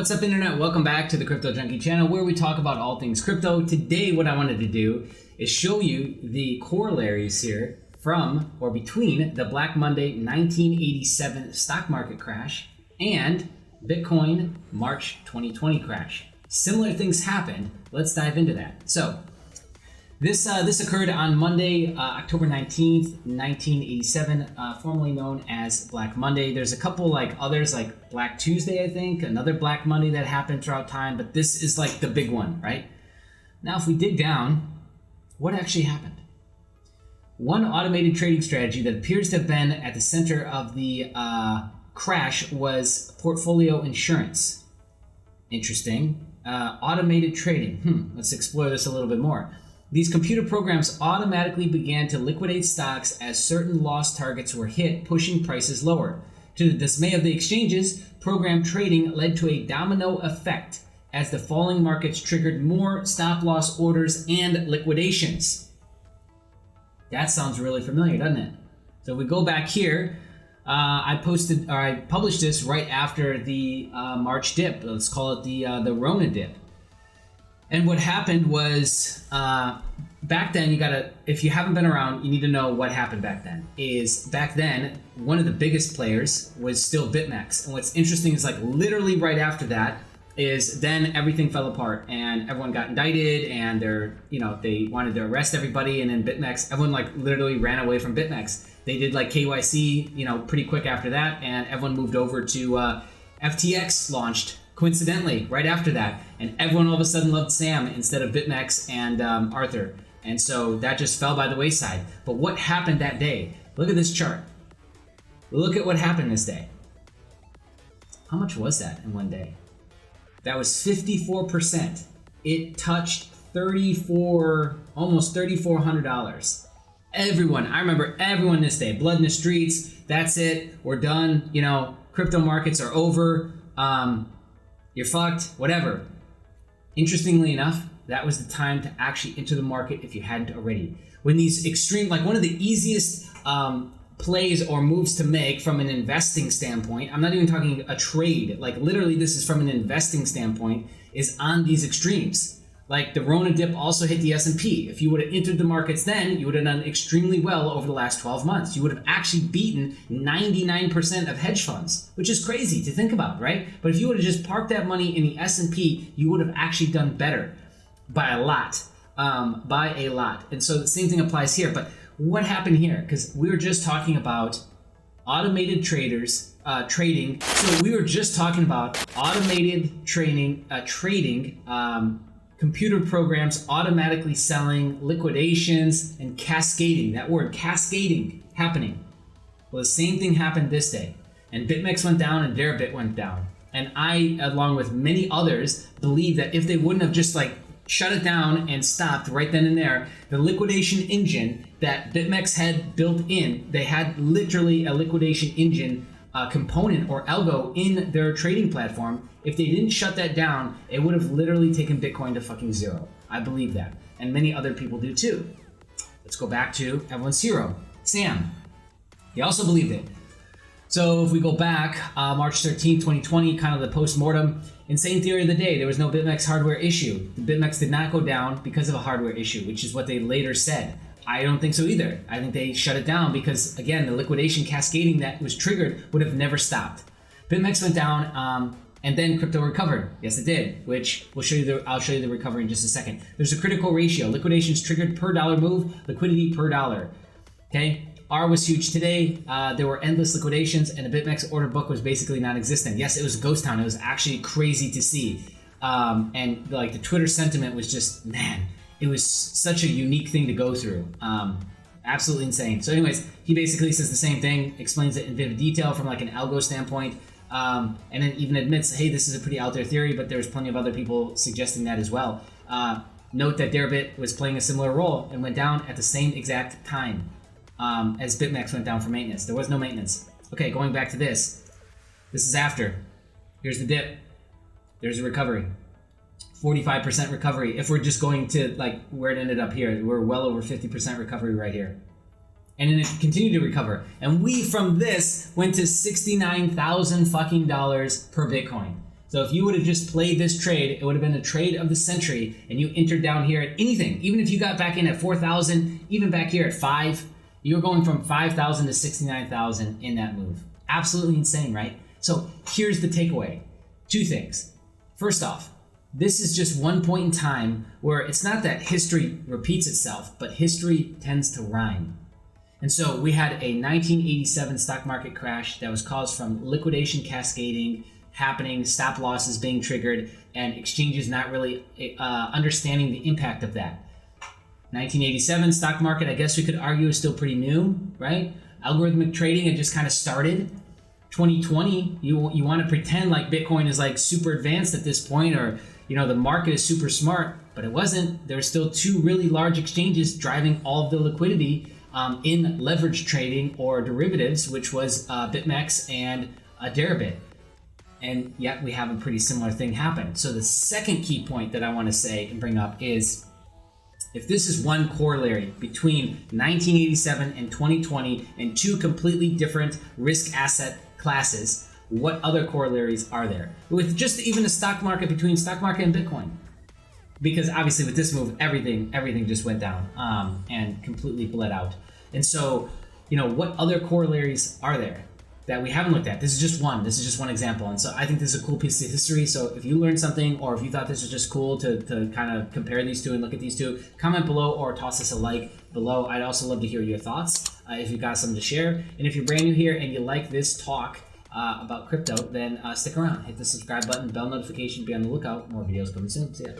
What's up, Internet? Welcome back to the Crypto Junkie channel where we talk about all things crypto. Today, what I wanted to do is show you the corollaries here from or between the Black Monday 1987 stock market crash and Bitcoin March 2020 crash. Similar things happened. Let's dive into that. So, this occurred on Monday, October 19th, 1987, formerly known as Black Monday. There's a couple others like Black Tuesday, I think, another Black Monday that happened throughout time, but this is like the big one, right? Now, if we dig down, what actually happened? One automated trading strategy that appears to have been at the center of the crash was portfolio insurance. Interesting. Automated trading. Let's explore this a little bit more. These computer programs automatically began to liquidate stocks as certain loss targets were hit, pushing prices lower. To the dismay of the exchanges, program trading led to a domino effect as the falling markets triggered more stop-loss orders and liquidations. That sounds really familiar, doesn't it? So if we go back here, I published this right after the March dip. Let's call it the Rona dip. And what happened was, back then, if you haven't been around, you need to know what happened back then. Back then, one of the biggest players was still BitMEX. And what's interesting is literally right after that then everything fell apart and everyone got indicted and they wanted to arrest everybody, and then BitMEX, everyone literally ran away from BitMEX. They did KYC, pretty quick after that, and everyone moved over to FTX launched coincidentally right after that, and everyone all of a sudden loved Sam instead of BitMEX and Arthur, and so that just fell by the wayside. But what happened that day? Look at this chart. Look at what happened this day. How much was that in one day? That was 54%. It touched almost $3,400. Everyone, I remember everyone this day, blood in the streets. That's it. We're done. Crypto markets are over. You're fucked, whatever. Interestingly enough, that was the time to actually enter the market if you hadn't already. When these extreme, one of the easiest plays or moves to make from an investing standpoint, I'm not even talking a trade, literally this is from an investing standpoint, is on these extremes. The Rona dip also hit the S&P. If you would have entered the markets then, you would have done extremely well over the last 12 months. You would have actually beaten 99% of hedge funds, which is crazy to think about, right? But if you would have just parked that money in the S&P, you would have actually done better by a lot. And so the same thing applies here. But what happened here? Because we were just talking about automated traders trading. So we were just talking about automated trading, computer programs automatically selling, liquidations, and cascading. That word, cascading, happening. Well, the same thing happened this day. And BitMEX went down and Deribit went down. And I, along with many others, believe that if they wouldn't have just shut it down and stopped right then and there, the liquidation engine that BitMEX had built in, they had literally a liquidation engine component or algo in their trading platform. If they didn't shut that down, it would have literally taken Bitcoin to fucking zero. I believe that. And many other people do too. Let's go back to everyone's hero, Sam. He also believed it. So if we go back, March 13th, 2020, kind of the post-mortem, insane theory of the day, there was no BitMEX hardware issue. The BitMEX did not go down because of a hardware issue, which is what they later said. I don't think so either. I think they shut it down because, again, the liquidation cascading that was triggered would have never stopped. BitMEX went down, and then crypto recovered. Yes, it did, which I'll show you the recovery in just a second. There's a critical ratio. Liquidations triggered per dollar move, liquidity per dollar. Okay? R was huge today. There were endless liquidations, and the BitMEX order book was basically non-existent. Yes, it was a ghost town. It was actually crazy to see. And the Twitter sentiment was just, man, it was such a unique thing to go through. Absolutely insane. So anyways, he basically says the same thing, explains it in vivid detail from an algo standpoint, and then even admits, hey, this is a pretty out there theory, but there's plenty of other people suggesting that as well. Note that Deribit was playing a similar role and went down at the same exact time as BitMEX went down for maintenance. There was no maintenance. Okay, going back to this. This is after. Here's the dip. There's a recovery. 45% recovery. If we're just going to where it ended up here, we're well over 50% recovery right here. And then it continued to recover. And we from this went to $69,000 fucking dollars per Bitcoin. So if you would have just played this trade, it would have been a trade of the century, and you entered down here at anything. Even if you got back in at 4,000, even back here at 5, you were going from 5,000 to 69,000 in that move. Absolutely insane, right? So here's the takeaway. 2 things. First off, this is just one point in time where it's not that history repeats itself, but history tends to rhyme. And so we had a 1987 stock market crash that was caused from liquidation cascading happening, stop losses being triggered, and exchanges not really understanding the impact of that. 1987 stock market, I guess we could argue, is still pretty new, right? Algorithmic trading had just kind of started. 2020, you want to pretend like Bitcoin is like super advanced at this point, or the market is super smart, but it wasn't. There were still 2 really large exchanges driving all of the liquidity in leverage trading or derivatives, which was BitMEX and Deribit. And yet we have a pretty similar thing happen. So the second key point that I want to say and bring up is, if this is one corollary between 1987 and 2020 and 2 completely different risk asset classes, what other corollaries are there? With just even the stock market, between stock market and Bitcoin. Because obviously with this move, everything just went down and completely bled out. And so, what other corollaries are there that we haven't looked at? This is just one example. And so I think this is a cool piece of history. So if you learned something, or if you thought this was just cool to kind of compare these 2 and look at these 2, comment below or toss us a like below. I'd also love to hear your thoughts if you've got something to share. And if you're brand new here and you like this talk about crypto, then stick around. Hit the subscribe button, bell notification, be on the lookout. More videos coming soon. See ya.